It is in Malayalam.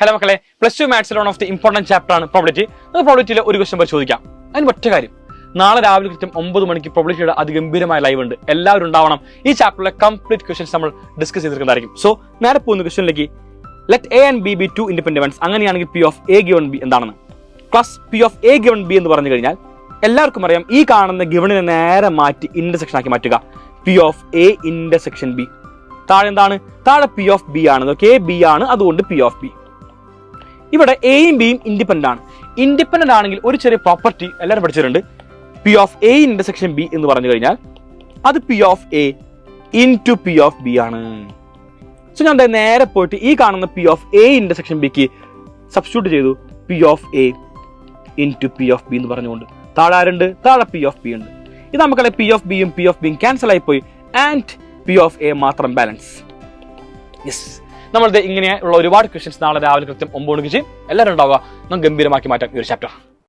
ഹലോ മക്കളെ, +2 മാത്സിൽ one of the important chapter ആണ് പ്രോബിലിറ്റി. നമുക്ക് പ്രോബിലിറ്റിയിലെ ഒരു ക്വസ്റ്റ്യൻ പരിശോധിക്കാം. അതിന് ഒറ്റ കാര്യം, നാളെ രാവിലെ കൃത്യം 9 മണിക്ക് പ്രോബിലിറ്റിയുടെ അതിഗംഭീരമായ ലൈവ് ഉണ്ട്. എല്ലാവരും ഉണ്ടാവണം. ഈ ചാപ്റ്ററിലെ കംപ്ലീറ്റ് ക്വസ്റ്റ്യൻസ് നമ്മൾ ഡിസ്കസ് ചെയ്തിരിക്കുന്നതായിരിക്കും. സോ നേരെ പോകുന്ന ക്വസ്റ്റ്യനിലേക്ക്, let A and B be two independent. അങ്ങനെയാണെങ്കിൽ P of A given B എന്താണെന്ന്. Class P of A given B എന്ന് പറഞ്ഞു കഴിഞ്ഞാൽ എല്ലാവർക്കും അറിയാം, ഈ കാണുന്ന ഗിവണിനെ നേരെ മാറ്റി ഇന്റർസെക്ഷൻ ആക്കി മാറ്റുക. P of A intersection B. താഴെ എന്താണ്? താഴെ പി ഓഫ് ബി ആണ്. ഓക്കെ, ബി ആണ്, അതുകൊണ്ട് പി ഓഫ് ബി. ഇവിടെ എയും ബിയും ഇൻഡിപെൻഡന്റ് ആണ്. ഇൻഡിപെൻഡന്റ് ആണെങ്കിൽ ഒരു ചെറിയ പ്രോപ്പർട്ടി എല്ലാവരും പഠിച്ചിട്ടുണ്ട്. P of A intersection B എന്ന് പറഞ്ഞു കഴിഞ്ഞാൽ അത് P of A into P of B ആണ്. സോ ഞാൻ നേരെ പോയിട്ട് ഈ കാണുന്ന പി ഓഫ് എ ഇന്റർസെക്ഷൻ ബിക്ക് സബ്സ്റ്റിറ്റ്യൂട്ട് ചെയ്തു, P of A into P of B എന്ന് പറഞ്ഞുകൊണ്ട്. താഴെ ആരുണ്ട്? താഴെ പി ഓഫ് ബി ഉണ്ട്. ഇത് നമുക്കല്ലേ പി ഓഫ് ബിയും പി ഓഫ് ബിയും ക്യാൻസൽ ആയിപ്പോയി, ആൻഡ് പി ഓഫ് എ മാത്രം ബാലൻസ്. യെസ്, നമ്മളുടെ ഇങ്ങനെയുള്ള ഒരുപാട് ക്വസ്റ്റ്യൻസ് നാളെ രാവിലെ കൃത്യം 9 മണിക്ക് ചെയ്യും. എല്ലാവരും ഉണ്ടാവുക. നമുക്ക് ഗംഭീരമാക്കി മാറ്റാം ഈ ഒരു ചാപ്റ്റർ.